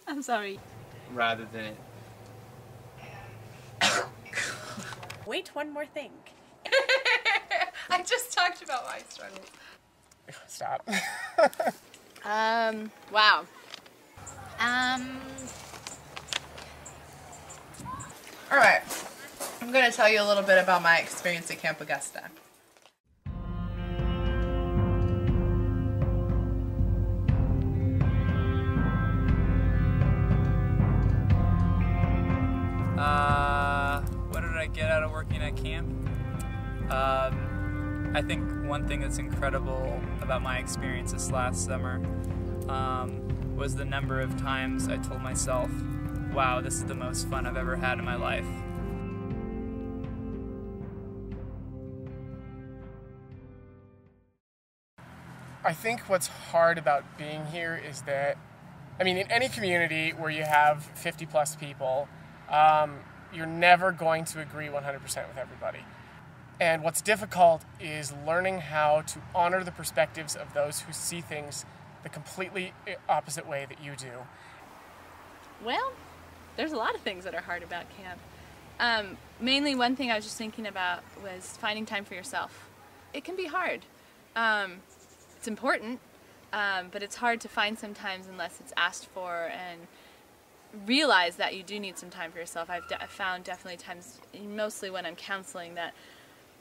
I'm sorry. rather than Wait, one more thing. I just talked about my struggles. Stop. Wow. All right. I'm going to tell you a little bit about my experience at Camp Augusta. What did I get out of working at camp? I think one thing that's incredible about my experience this last summer was the number of times I told myself, wow, this is the most fun I've ever had in my life. I think what's hard about being here is that, I mean, in any community where you have 50 plus people, you're never going to agree 100% with everybody. And what's difficult is learning how to honor the perspectives of those who see things the completely opposite way that you do. Well, there's a lot of things that are hard about camp. Mainly one thing I was just thinking about was finding time for yourself. It can be hard. It's important, but it's hard to find sometimes unless it's asked for, and realize that you do need some time for yourself. I've found definitely times, mostly when I'm counseling, that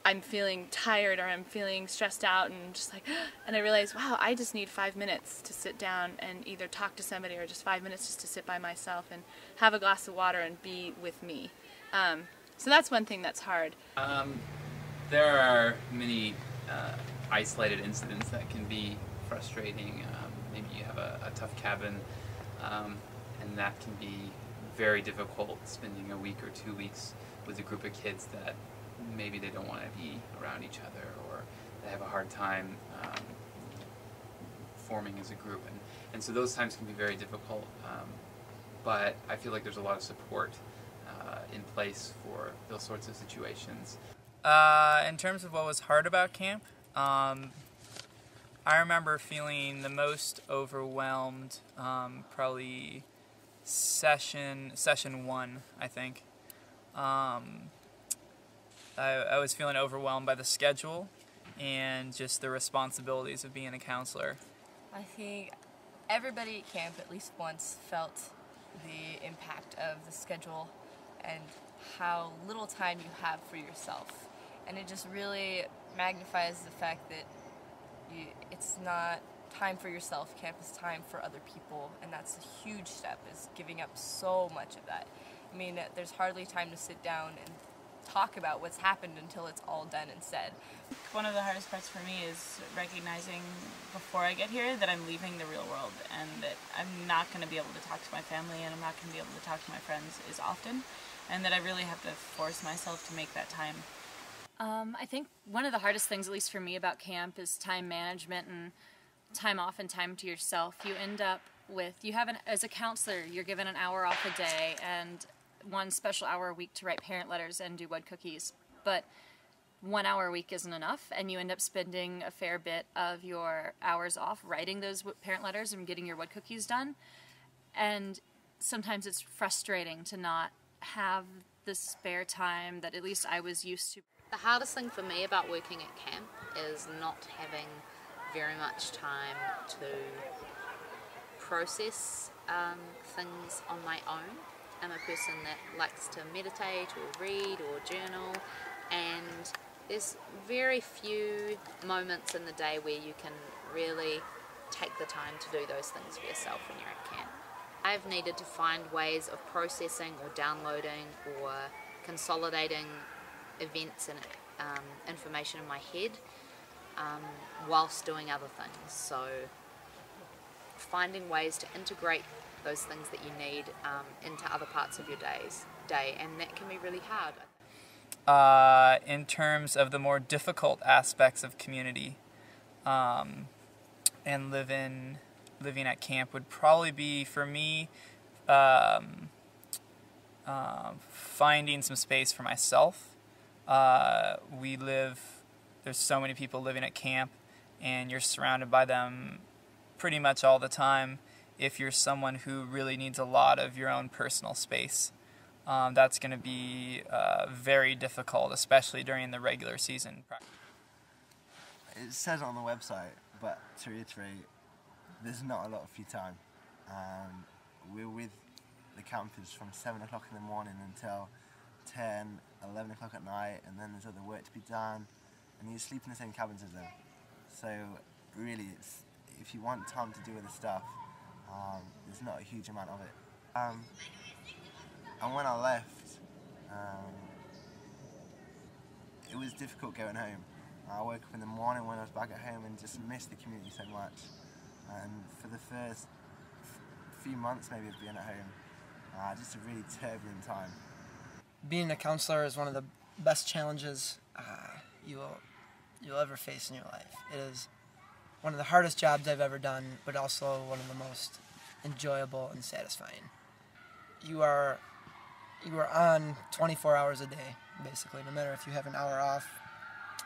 I'm feeling tired or I'm feeling stressed out and just like, and I realize, wow, I just need 5 minutes to sit down and either talk to somebody or just 5 minutes just to sit by myself and have a glass of water and be with me. So that's one thing that's hard. There are many isolated incidents that can be frustrating. Maybe you have a tough cabin, and that can be very difficult, spending a week or 2 weeks with a group of kids that maybe they don't want to be around each other, or they have a hard time forming as a group, and so those times can be very difficult, but I feel like there's a lot of support in place for those sorts of situations. In terms of what was hard about camp, I remember feeling the most overwhelmed probably session 1, I think. I was feeling overwhelmed by the schedule and just the responsibilities of being a counselor. I think everybody at camp at least once felt the impact of the schedule and how little time you have for yourself. And it just really magnifies the fact that it's not time for yourself. Camp is time for other people, and that's a huge step, is giving up so much of that. I mean, there's hardly time to sit down and talk about what's happened until it's all done and said. One of the hardest parts for me is recognizing before I get here that I'm leaving the real world and that I'm not going to be able to talk to my family and I'm not going to be able to talk to my friends as often, and that I really have to force myself to make that time. I think one of the hardest things, at least for me, about camp is time management and time off and time to yourself. You end up with, as a counselor, you're given an hour off a day and one special hour a week to write parent letters and do wood cookies. But 1 hour a week isn't enough, and you end up spending a fair bit of your hours off writing those parent letters and getting your wood cookies done. And sometimes it's frustrating to not have the spare time that at least I was used to. The hardest thing for me about working at camp is not having very much time to process things on my own. I'm a person that likes to meditate or read or journal, and there's very few moments in the day where you can really take the time to do those things for yourself when you're at camp. I've needed to find ways of processing or downloading or consolidating events and information in my head whilst doing other things. So finding ways to integrate those things that you need into other parts of your day, and that can be really hard. In terms of the more difficult aspects of community and living at camp would probably be, for me, finding some space for myself. There's so many people living at camp, and you're surrounded by them pretty much all the time, if you're someone who really needs a lot of your own personal space. That's going to be very difficult, especially during the regular season. It says it on the website, but to reiterate, there's not a lot of free time. We're with the campers from 7 o'clock in the morning until 10, 11 o'clock at night, and then there's other work to be done, and you sleep in the same cabins as them. So really, if you want time to do other stuff, there's not a huge amount of it. And when I left, it was difficult going home. I woke up in the morning when I was back at home and just missed the community so much. And for the first few months maybe of being at home, just a really turbulent time. Being a counselor is one of the best challenges you'll ever face in your life. It is one of the hardest jobs I've ever done, but also one of the most enjoyable and satisfying. You are on 24 hours a day, basically. No matter if you have an hour off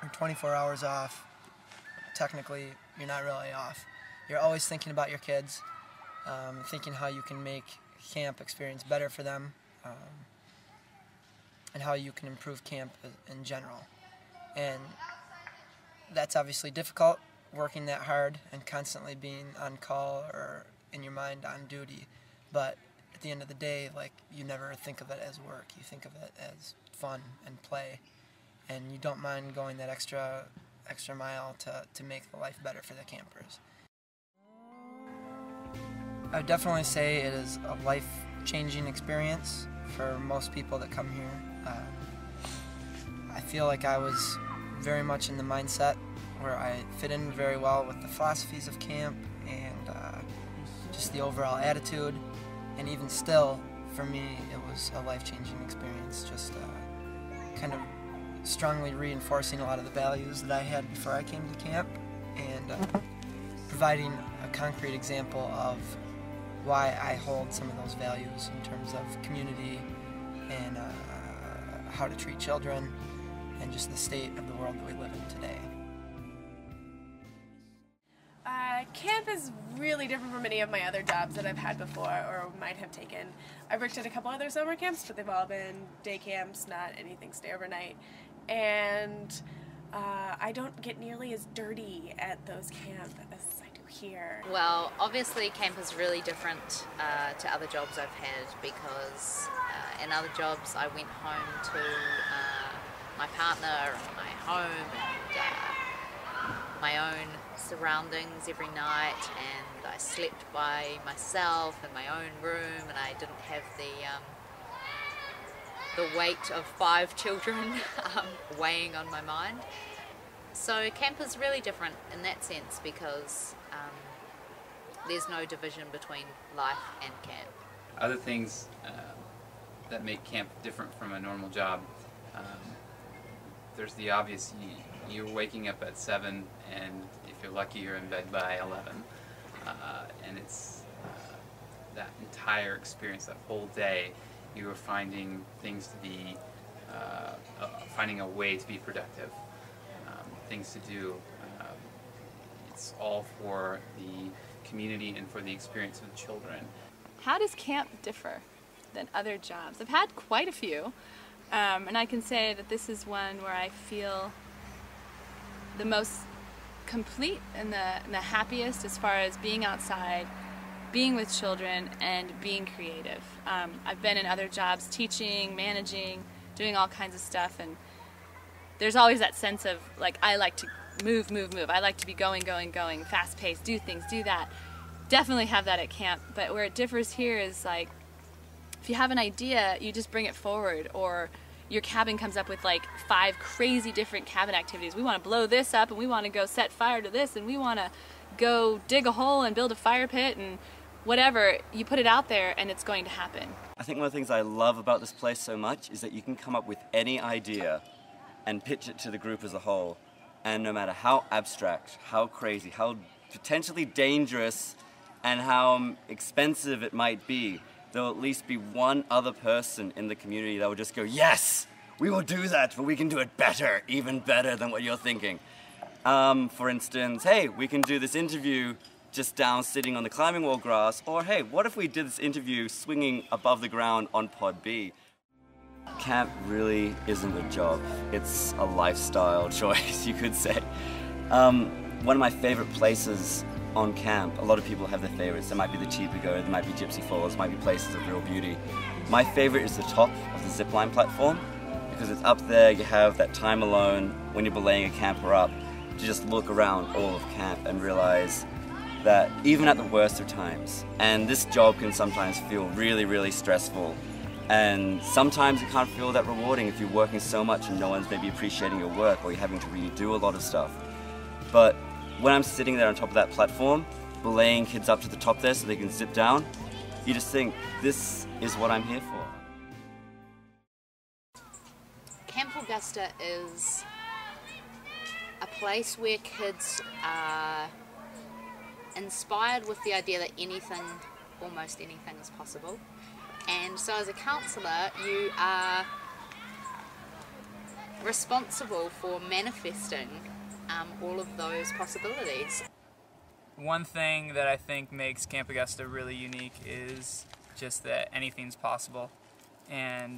or 24 hours off, technically you're not really off. You're always thinking about your kids, thinking how you can make camp experience better for them, and how you can improve camp in general. And that's obviously difficult, working that hard and constantly being on call or in your mind on duty, but at the end of the day, like, you never think of it as work. You think of it as fun and play, and you don't mind going that extra mile to make the life better for the campers. I would definitely say it is a life-changing experience for most people that come here. I feel like I was very much in the mindset where I fit in very well with the philosophies of camp and just the overall attitude. And even still, for me, it was a life-changing experience, just kind of strongly reinforcing a lot of the values that I had before I came to camp, and providing a concrete example of why I hold some of those values in terms of community and how to treat children and just the state of the world that we live in today. Camp is really different from any of my other jobs that I've had before or might have taken. I've worked at a couple other summer camps, but they've all been day camps, not anything stay overnight. And I don't get nearly as dirty at those camps as I do here. Well, obviously camp is really different to other jobs I've had, because in other jobs I went home to my partner and my home and my own surroundings every night, and I slept by myself in my own room, and I didn't have the weight of 5 children weighing on my mind. So camp is really different in that sense, because there's no division between life and camp. Other things that make camp different from a normal job, there's the obvious. You're waking up at 7, and if you're lucky, you're in bed by 11. And it's that entire experience, that whole day, you are finding things to be, finding a way to be productive, things to do. It's all for the community and for the experience of the children. How does camp differ than other jobs? I've had quite a few, and I can say that this is one where I feel the most complete and the happiest as far as being outside, being with children, and being creative. I've been in other jobs, teaching, managing, doing all kinds of stuff, and there's always that sense of, like, I like to move. I like to be going, fast-paced, do things, do that. Definitely have that at camp, but where it differs here is, like, if you have an idea, you just bring it forward, or your cabin comes up with like 5 crazy different cabin activities. We want to blow this up, and we want to go set fire to this, and we want to go dig a hole and build a fire pit, and whatever. You put it out there and it's going to happen. I think one of the things I love about this place so much is that you can come up with any idea and pitch it to the group as a whole, and no matter how abstract, how crazy, how potentially dangerous, and how expensive it might be, there'll at least be one other person in the community that will just go, yes, we will do that, but we can do it better, even better than what you're thinking. For instance, hey, we can do this interview just down sitting on the climbing wall grass, or hey, what if we did this interview swinging above the ground on Pod B? Camp really isn't a job, it's a lifestyle choice, you could say. One of my favorite places on camp, a lot of people have their favorites. There might be the Cheapago, there might be Gypsy Falls, might be places of real beauty. My favorite is the top of the zipline platform, because it's up there, you have that time alone when you're belaying a camper up to just look around all of camp and realize that even at the worst of times, and this job can sometimes feel really, really stressful, and sometimes it can't feel that rewarding if you're working so much and no one's maybe appreciating your work, or you're having to really do a lot of stuff. But when I'm sitting there on top of that platform, belaying kids up to the top there so they can zip down, you just think, this is what I'm here for. Camp Augusta is a place where kids are inspired with the idea that anything, almost anything, is possible. And so as a counsellor, you are responsible for manifesting all of those possibilities. One thing that I think makes Camp Augusta really unique is just that anything's possible. And